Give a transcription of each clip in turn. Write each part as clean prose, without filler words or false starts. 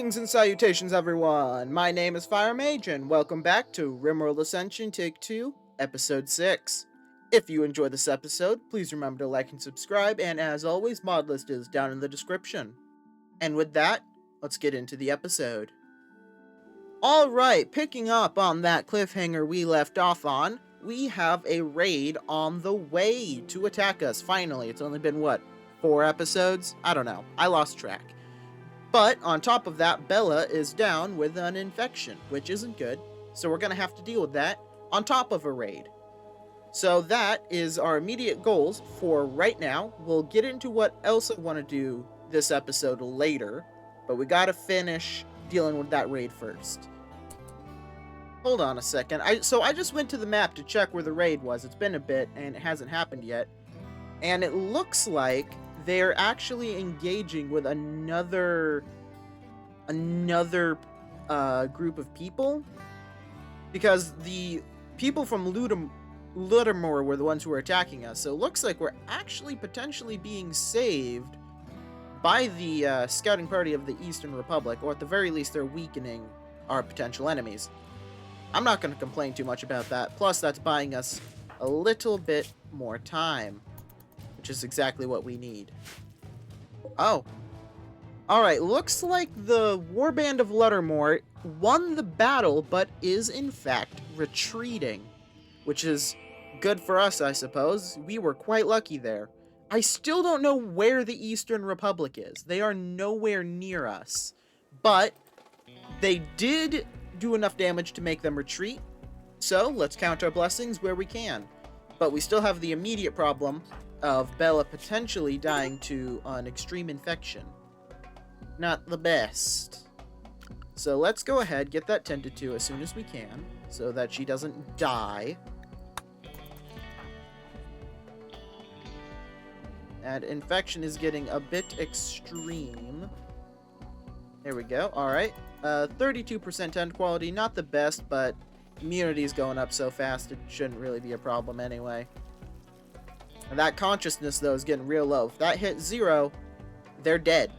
Greetings and salutations, everyone! My name is Fire Mage, and welcome back to Rimworld Ascension Take 2, Episode 6. If you enjoy this episode, please remember to like and subscribe, and as always, mod list is down in the description. And with that, let's get into the episode. Alright, picking up on that cliffhanger we left off on, we have a raid on the way to attack us, finally. It's only been, what, 4 episodes? I don't know. I lost track. But, on top of that, Bella is down with an infection, which isn't good, so we're gonna have to deal with that on top of a raid. So that is our immediate goals for right now. We'll get into what else I want to do this episode later, but we gotta finish dealing with that raid first. Hold on a second. So I just went to the map to check where the raid was. It's been a bit, and it hasn't happened yet. And it looks like they're actually engaging with another group of people, because the people from Lutamore were the ones who were attacking us. So it looks like we're actually potentially being saved by the scouting party of the Eastern Republic, or at the very least they're weakening our potential enemies. I'm not going to complain too much about that. Plus, that's buying us a little bit more time, which is exactly what we need. Oh. Alright, looks like the Warband of Lutamore won the battle, but is in fact retreating, which is good for us, I suppose. We were quite lucky there. I still don't know where the Eastern Republic is. They are nowhere near us, but they did do enough damage to make them retreat, so let's count our blessings where we can. But we still have the immediate problem of Bella potentially dying to an extreme infection. Not the best. So let's go ahead, get that tended to as soon as we can, so that she doesn't die. That infection is getting a bit extreme. There we go, alright. 32% tend quality, not the best, but immunity is going up so fast it shouldn't really be a problem anyway. And that consciousness, though, is getting real low. If that hits 0, they're dead.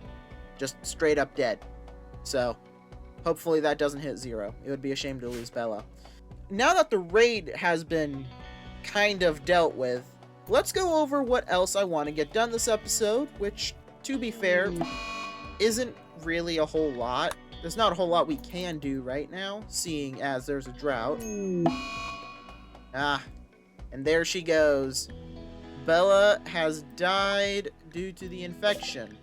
Just straight up dead. So, hopefully that doesn't hit 0. It would be a shame to lose Bella. Now that the raid has been kind of dealt with, let's go over what else I want to get done this episode, which, to be fair, isn't really a whole lot. There's not a whole lot we can do right now, seeing as there's a drought. Ah, and there she goes. Bella has died due to the infection.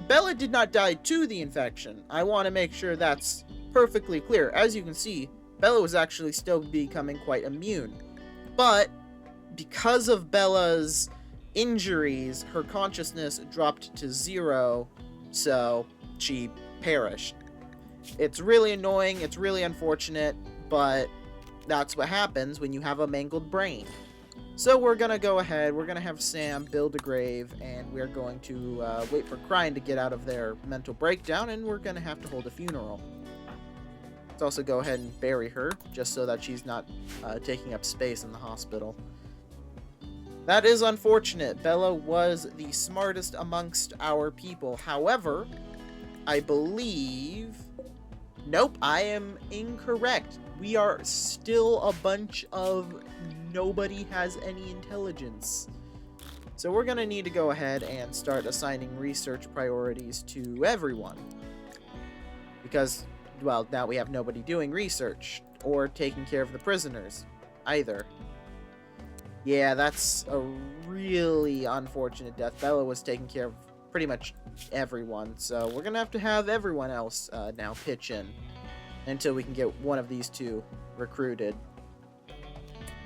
Bella did not die to the infection. I want to make sure that's perfectly clear. As you can see, Bella was actually still becoming quite immune. But because of Bella's injuries, her consciousness dropped to 0, so she perished. It's really annoying, it's really unfortunate, but that's what happens when you have a mangled brain. So we're gonna go ahead, we're gonna have Sam build a grave, and we're going to wait for Crying to get out of their mental breakdown, and we're gonna have to hold a funeral. Let's also go ahead and bury her, just so that she's not taking up space in the hospital. That is unfortunate. Bella was the smartest amongst our people. However, I believe... Nope, I am incorrect. We are still a bunch of nobody has any intelligence. So we're gonna need to go ahead and start assigning research priorities to everyone. Because, well, now we have nobody doing research or taking care of the prisoners either. Yeah, that's a really unfortunate death. Bella was taking care of pretty much everyone, so we're gonna have everyone else now pitch in until we can get one of these two recruited.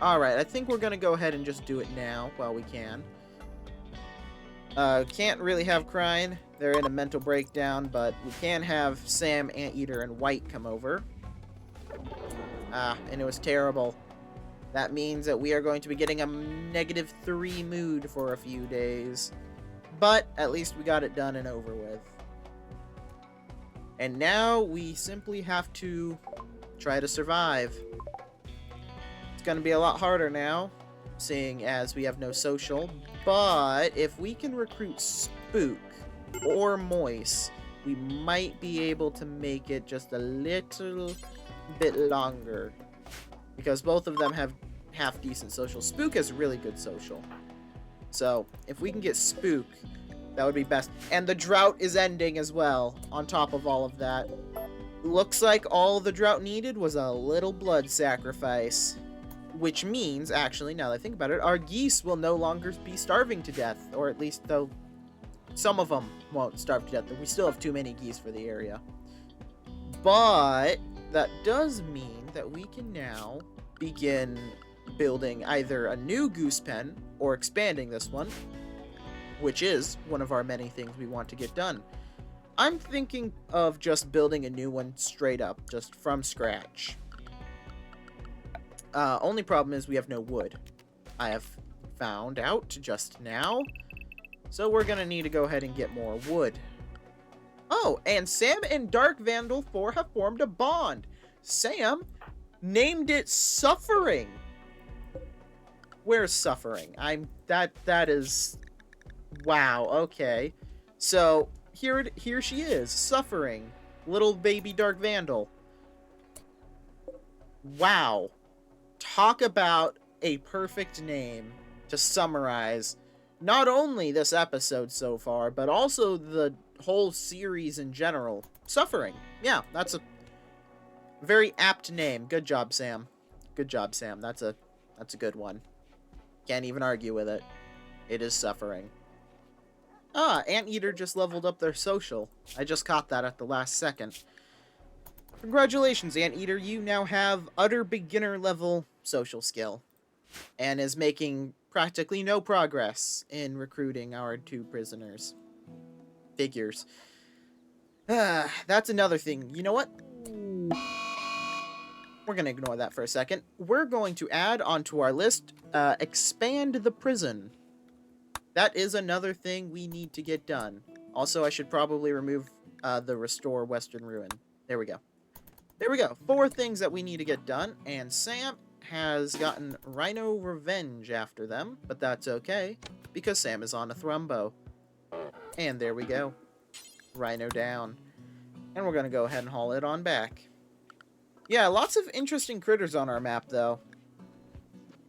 Alright, I think we're gonna go ahead and just do it now while we can. Can't really have Crying, they're in a mental breakdown, but we can have Sam, Anteater, and White come over. And it was terrible. That means that we are going to be getting a -3 mood for a few days. But at least we got it done and over with. And now we simply have to try to survive. It's going to be a lot harder now, seeing as we have no social. But if we can recruit Spook or Moise, we might be able to make it just a little bit longer. Because both of them have half-decent social. Spook has really good social. So, if we can get Spook, that would be best. And the drought is ending as well, on top of all of that. Looks like all the drought needed was a little blood sacrifice. Which means, actually, now that I think about it, our geese will no longer be starving to death. Or at least, though, some of them won't starve to death. We still have too many geese for the area. But that does mean that we can now begin building either a new goose pen or expanding this one, which is one of our many things we want to get done. I'm thinking of just building a new one straight up, just from scratch. Only problem is we have no wood. I have found out just now. So we're gonna need to go ahead and get more wood. Oh, and Sam and Dark Vandal 4 have formed a bond. Sam named it Suffering. Where's Suffering? That is... Wow, okay. So, here she is, Suffering. Little baby Dark Vandal. Wow. Talk about a perfect name to summarize not only this episode so far, but also the whole series in general. Suffering. Yeah, that's a very apt name. Good job, Sam. Good job, Sam. That's a good one. Can't even argue with it. It is Suffering. Ah, Anteater just leveled up their social. I just caught that at the last second. Congratulations, Anteater. You now have utter beginner level social skill. And is making practically no progress in recruiting our 2 prisoners. Figures. That's another thing. You know what? We're going to ignore that for a second. We're going to add onto our list, expand the prison. That is another thing we need to get done. Also, I should probably remove the Restore Western Ruin. There we go. There we go. 4 things that we need to get done, and Sam has gotten Rhino Revenge after them, but that's okay, because Sam is on a Thrumbo. And there we go. Rhino down. And we're going to go ahead and haul it on back. Yeah, lots of interesting critters on our map, though.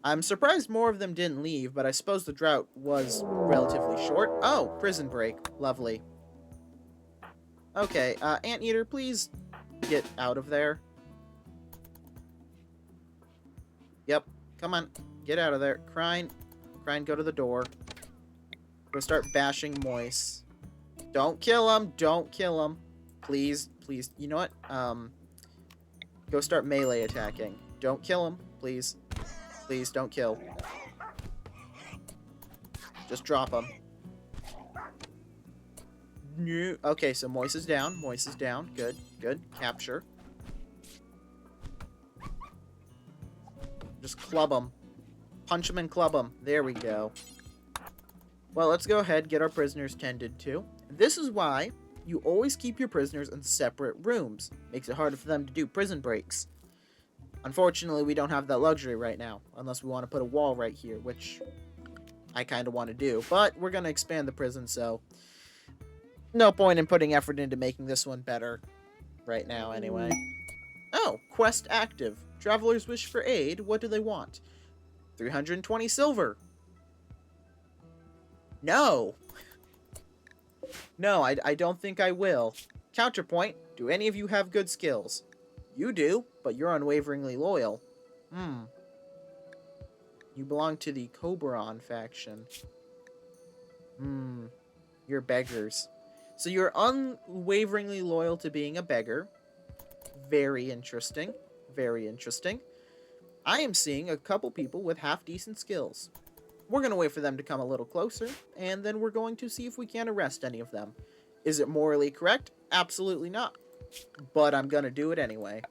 I'm surprised more of them didn't leave, but I suppose the drought was relatively short. Oh, prison break. Lovely. Okay, Anteater, please get out of there. Yep, come on. Get out of there. Crine, go to the door. Go start bashing Moise. Don't kill him. Don't kill him. Please, please. You know what? Go start melee attacking. Don't kill him, please. Please, don't kill. Just drop him. Okay, so Moise is down. Moise is down. Good, good. Capture. Just club him. Punch him and club him. There we go. Well, let's go ahead and get our prisoners tended to. This is why you always keep your prisoners in separate rooms. Makes it harder for them to do prison breaks. Unfortunately, we don't have that luxury right now, unless we want to put a wall right here, which I kind of want to do. But we're going to expand the prison, so no point in putting effort into making this one better right now anyway. Oh, quest active. Travelers wish for aid. What do they want? 320 silver. No. No, I don't think I will. Counterpoint, do any of you have good skills? You do, but you're unwaveringly loyal. You belong to the Coberon faction. You're beggars. So you're unwaveringly loyal to being a beggar. Very interesting. Very interesting. I am seeing a couple people with half-decent skills. We're going to wait for them to come a little closer, and then we're going to see if we can arrest any of them. Is it morally correct? Absolutely not. But I'm going to do it anyway.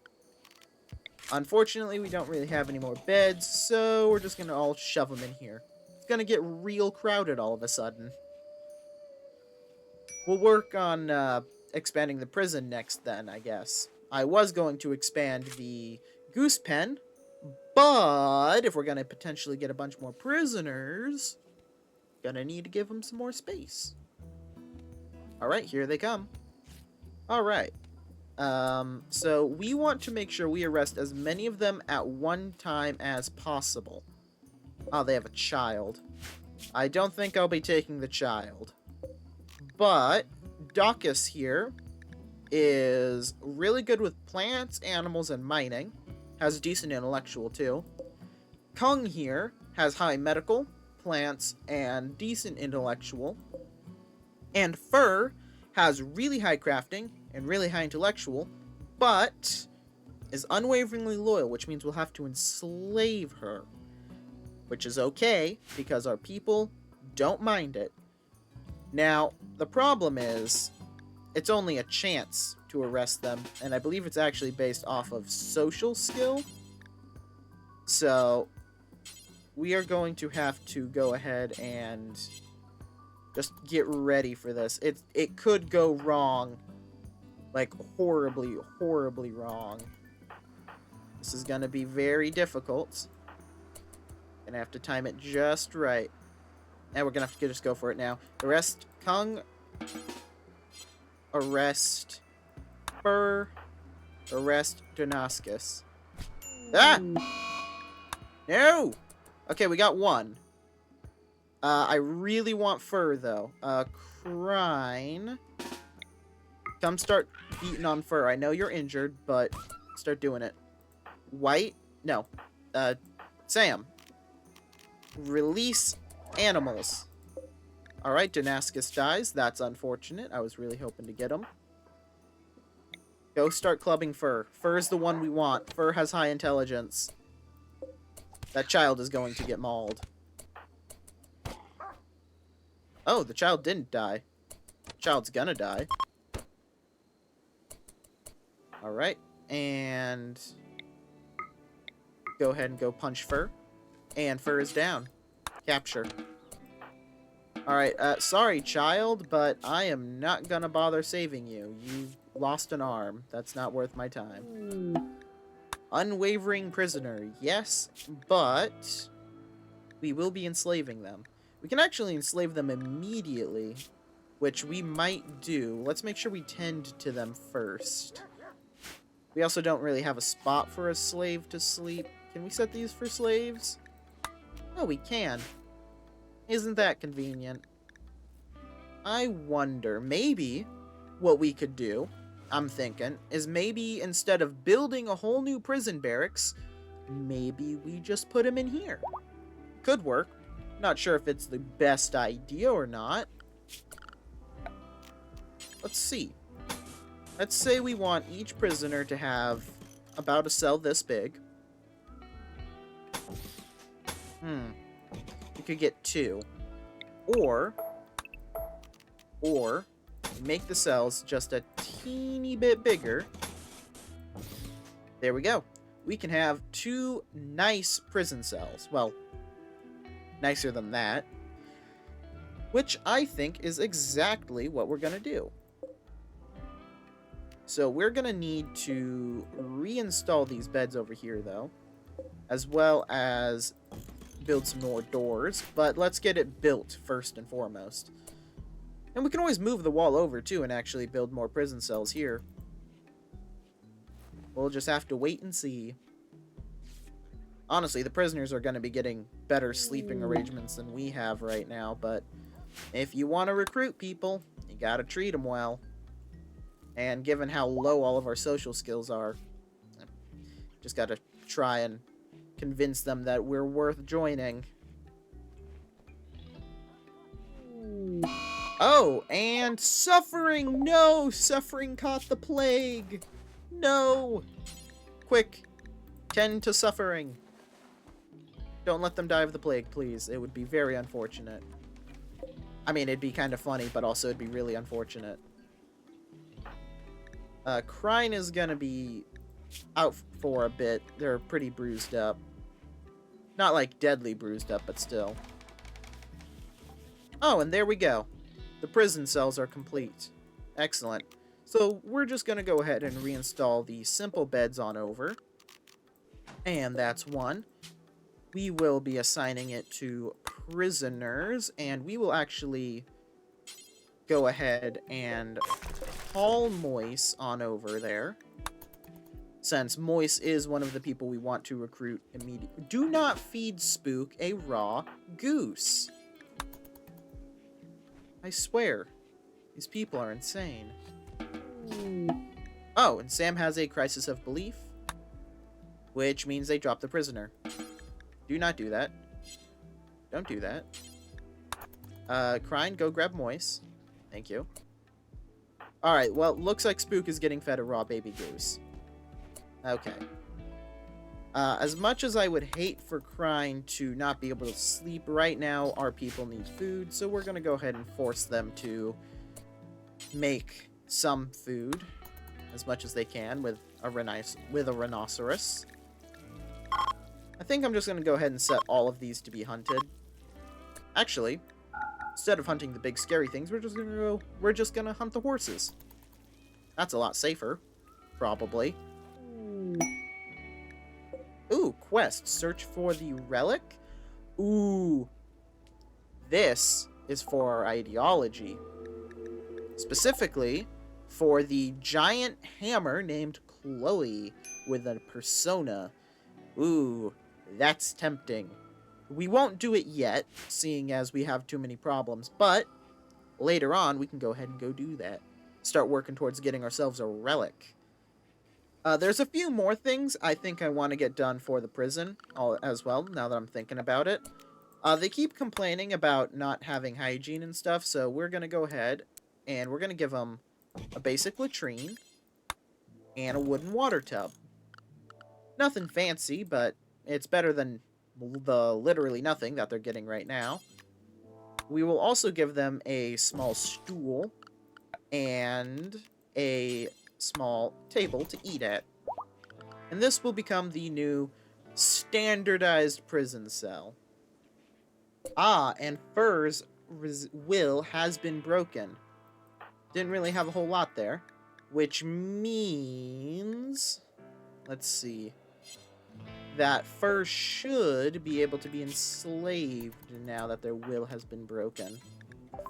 Unfortunately, we don't really have any more beds, so we're just going to all shove them in here. It's going to get real crowded all of a sudden. We'll work on expanding the prison next then, I guess. I was going to expand the goose pen, but if we're going to potentially get a bunch more prisoners, gonna need to give them some more space. Alright, here they come. Alright. So we want to make sure we arrest as many of them at one time as possible. Oh, they have a child. I don't think I'll be taking the child. But Daucus here is really good with plants, animals, and mining. Has a decent intellectual, too. Kung here has high medical, plants, and decent intellectual. And Fur has really high crafting and really high intellectual, but is unwaveringly loyal, which means we'll have to enslave her. Which is okay, because our people don't mind it. Now, the problem is, it's only a chance to arrest them, and I believe it's actually based off of social skill. So, we are going to have to go ahead and just get ready for this. It could go wrong, like horribly, horribly wrong. This is gonna be very difficult. Gonna have to time it just right. And we're gonna have to just go for it now. Arrest Kung. Arrest Fur. Arrest Damascus. Ah! No! Okay, we got one. I really want Fur, though. Crine. Come start beating on Fur. I know you're injured, but start doing it. White? No. Sam. Release animals. Alright, Damascus dies. That's unfortunate. I was really hoping to get him. Go start clubbing Fur. Fur's the one we want. Fur has high intelligence. That child is going to get mauled. Oh, the child didn't die. The child's gonna die. Alright, and go ahead and go punch Fur. And Fur is down. Capture. Alright, sorry, child, but I am not gonna bother saving you. You've lost an arm. That's not worth my time. Unwavering prisoner. Yes, but we will be enslaving them. We can actually enslave them immediately, which we might do. Let's make sure we tend to them first. We also don't really have a spot for a slave to sleep. Can we set these for slaves? Oh, we can. Isn't that convenient? I wonder, maybe what we could do, I'm thinking, is maybe instead of building a whole new prison barracks, maybe we just put him in here. Could work. Not sure if it's the best idea or not. Let's see. Let's say we want each prisoner to have about a cell this big. We could get 2. Or make the cells just a teeny bit bigger. There we go. We can have 2 nice prison cells. Well, nicer than that. Which I think is exactly what we're going to do. So we're going to need to reinstall these beds over here, though. As well as build some more doors. But let's get it built first and foremost. And we can always move the wall over, too, and actually build more prison cells here. We'll just have to wait and see. Honestly, the prisoners are going to be getting better sleeping arrangements than we have right now, but if you want to recruit people, you got to treat them well. And given how low all of our social skills are, just got to try and convince them that we're worth joining. Oh, and Suffering! No! Suffering caught the plague! No! Quick, tend to Suffering. Don't let them die of the plague, please. It would be very unfortunate. I mean, it'd be kind of funny, but also it'd be really unfortunate. Crine is gonna be out for a bit. They're pretty bruised up. Not like deadly bruised up, but still. Oh, and there we go. The prison cells are complete. Excellent. So we're just gonna go ahead and reinstall the simple beds on over. And that's one. We will be assigning it to prisoners, and we will actually go ahead and call Moise on over there, since Moise is one of the people we want to recruit immediately. Do not feed Spook a raw goose. I swear, these people are insane. Oh, and Sam has a crisis of belief, which means they drop the prisoner. Do not do that. Don't do that. Crine, go grab Moise. Thank you. Alright, well, looks like Spook is getting fed a raw baby goose. Okay. As much as I would hate for Crine to not be able to sleep right now, our people need food, so we're going to go ahead and force them to make some food as much as they can with a rhinoceros. I think I'm just going to go ahead and set all of these to be hunted. Actually, instead of hunting the big scary things, we're just gonna hunt the horses. That's a lot safer, probably. Ooh, quest. Search for the relic. Ooh. This is for our ideology. Specifically, for the giant hammer named Chloe with a persona. Ooh, that's tempting. We won't do it yet, seeing as we have too many problems, but later on, we can go ahead and go do that. Start working towards getting ourselves a relic. There's a few more things I think I want to get done for the prison as well, now that I'm thinking about it. They keep complaining about not having hygiene and stuff, so we're going to go ahead and we're going to give them a basic latrine and a wooden water tub. Nothing fancy, but it's better than the literally nothing that they're getting right now. We will also give them a small stool and a small table to eat at. And this will become the new standardized prison cell. Ah, and Fur's will has been broken. Didn't really have a whole lot there. Which means... let's see... that Fur should be able to be enslaved now that their will has been broken.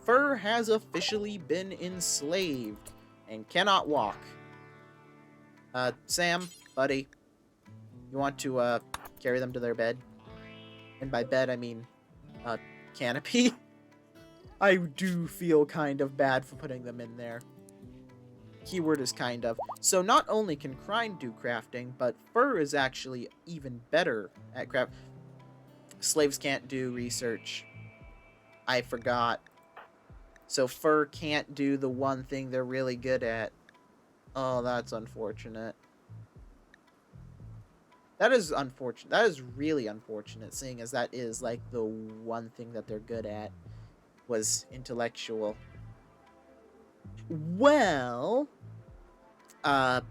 Fur has officially been enslaved and cannot walk. Sam, buddy, you want to carry them to their bed? And by bed, I mean canopy. I do feel kind of bad for putting them in there. Keyword is kind of. So not only can Crine do crafting, but Fur is actually even better at craft. Slaves can't do research. I forgot. So Fur can't do the one thing they're really good at. Oh, that's unfortunate. That is unfortunate. That is really unfortunate, seeing as that is like the one thing that they're good at was intellectual. Well, I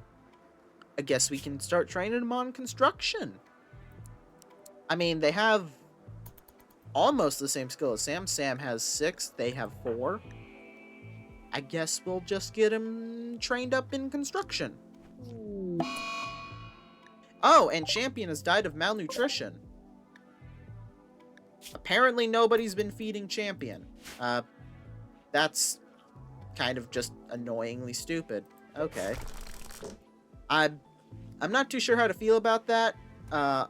guess we can start training them on construction. I mean, they have almost the same skill as Sam. Sam has 6, they have 4. I guess we'll just get them trained up in construction. Oh, and Champion has died of malnutrition. Apparently nobody's been feeding Champion. That's kind of just annoyingly stupid. Okay. I'm not too sure how to feel about that.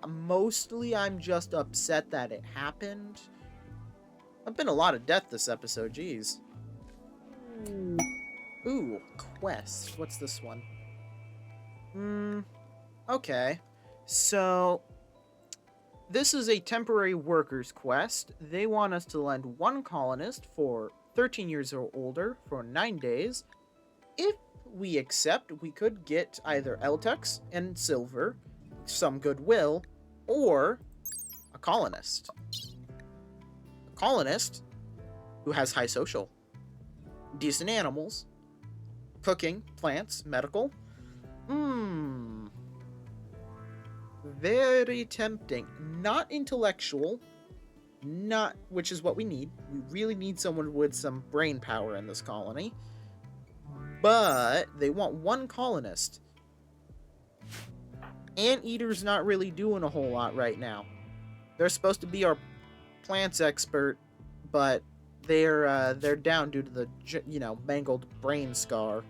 Mostly I'm just upset that it happened. There's been a lot of death this episode, jeez. Ooh, quest. What's this one? Okay. So, this is a temporary workers quest. They want us to lend 1 colonist for 13 years or older for 9 days. If we accept, we could get either Eltex and silver, some goodwill, or a colonist. A colonist who has high social, decent animals, cooking, plants, medical. Very tempting. Not intellectual, which is what we need. We really need someone with some brain power in this colony. But they want 1 colonist. Anteater's not really doing a whole lot right now. They're supposed to be our plants expert, but they're down due to the mangled brain scar.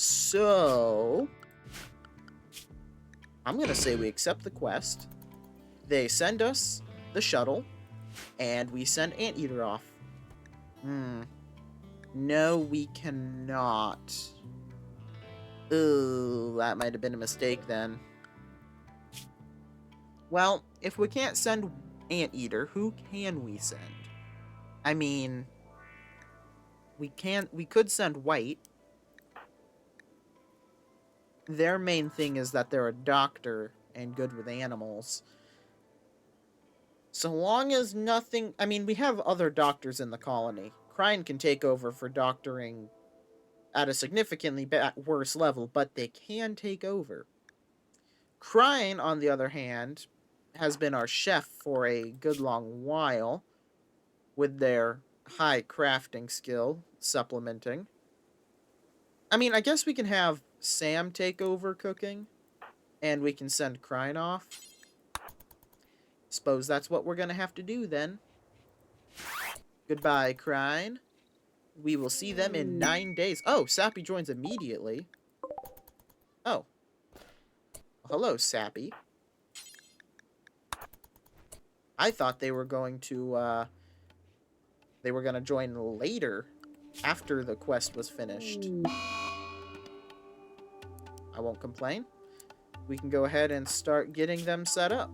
So, I'm going to say we accept the quest. They send us the shuttle, and we send Anteater off. No, we cannot. Ooh, that might have been a mistake then. Well, if we can't send Anteater, who can we send? I mean, we could send White. Their main thing is that they're a doctor and good with animals. So long as nothing... I mean, we have other doctors in the colony. Crine can take over for doctoring at a significantly worse level, but they can take over. Crine, on the other hand, has been our chef for a good long while, with their high crafting skill supplementing. I mean, I guess we can have Sam take over cooking, and we can send Crine off. Suppose that's what we're going to have to do then. Goodbye, Crine. We will see them in 9 days. Oh, Sappy joins immediately. Oh. Hello, Sappy. I thought they were going to, join later, after the quest was finished. I won't complain. We can go ahead and start getting them set up.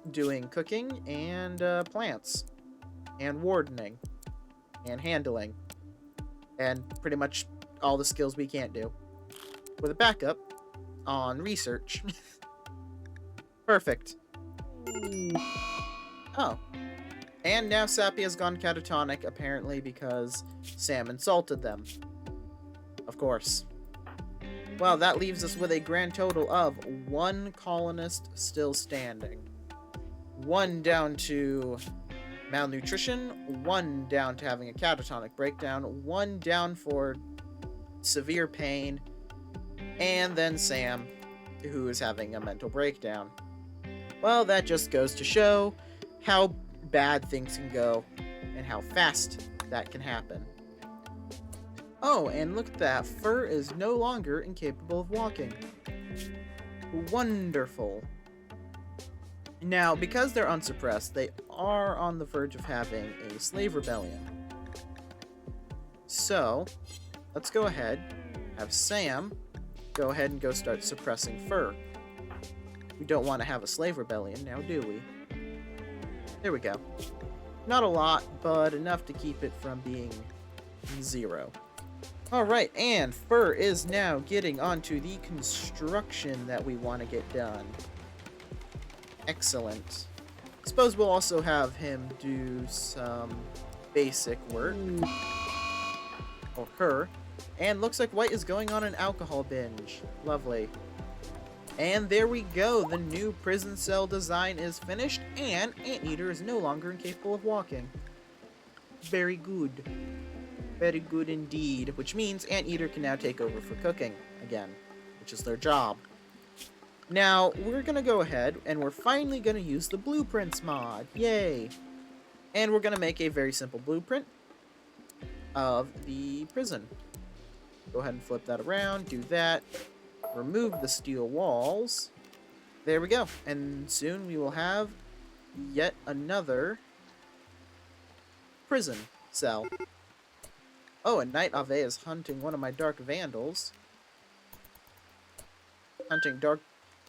Doing cooking and plants. And wardening. And handling. And pretty much all the skills we can't do. With a backup on research. Perfect. Oh. And now Sappy has gone catatonic, apparently because Sam insulted them. Of course. Well, that leaves us with a grand total of 1 colonist still standing. 1 down to malnutrition, 1 down to having a catatonic breakdown, 1 down for severe pain, and then Sam, who is having a mental breakdown. Well, that just goes to show how bad things can go and how fast that can happen. Oh, and look at that. Fur is no longer incapable of walking. Wonderful. Now, because they're unsuppressed, they are on the verge of having a slave rebellion. So, let's go ahead, have Sam go ahead and go start suppressing Fur. We don't want to have a slave rebellion now, do we? There we go. Not a lot, but enough to keep it from being 0. Alright, and Fur is now getting onto the construction that we want to get done. Excellent. Suppose we'll also have him do some basic work. Or her. And looks like White is going on an alcohol binge. Lovely. And there we go. The new prison cell design is finished, and Anteater is no longer incapable of walking. Very good. Very good indeed. Which means Anteater can now take over for cooking again, which is their job. Now, we're going to go ahead, and we're finally going to use the Blueprints mod. Yay! And we're going to make a very simple blueprint of the prison. Go ahead and flip that around, do that. Remove the steel walls. There we go. And soon we will have yet another prison cell. Oh, and Night Ave is hunting one of my Dark Vandals.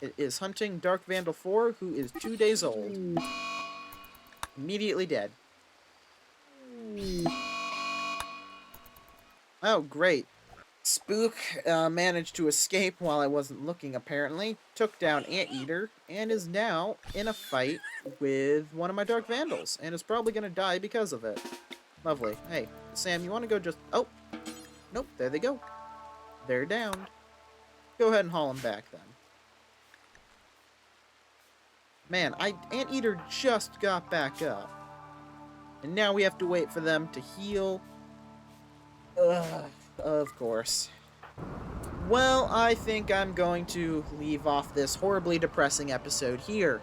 It is hunting Dark Vandal 4, who is 2 days old. Immediately dead. Oh, great. Spook managed to escape while I wasn't looking, apparently. Took down Anteater, and is now in a fight with one of my Dark Vandals, and is probably going to die because of it. Lovely. Hey, Sam, you want to go just... Oh! Nope, there they go. They're downed. Go ahead and haul them back, then. Man, Anteater just got back up. And now we have to wait for them to heal. Ugh, of course. Well, I think I'm going to leave off this horribly depressing episode here.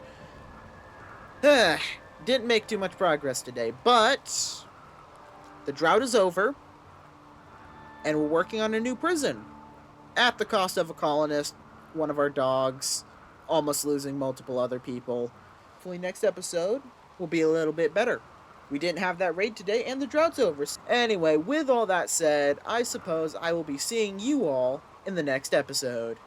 Didn't make too much progress today, but the drought is over, and we're working on a new prison. at the cost of a colonist, one of our dogs, almost losing multiple other people. Hopefully next episode will be a little bit better. We didn't have that raid today, and the drought's over. Anyway, with all that said, I suppose I will be seeing you all in the next episode.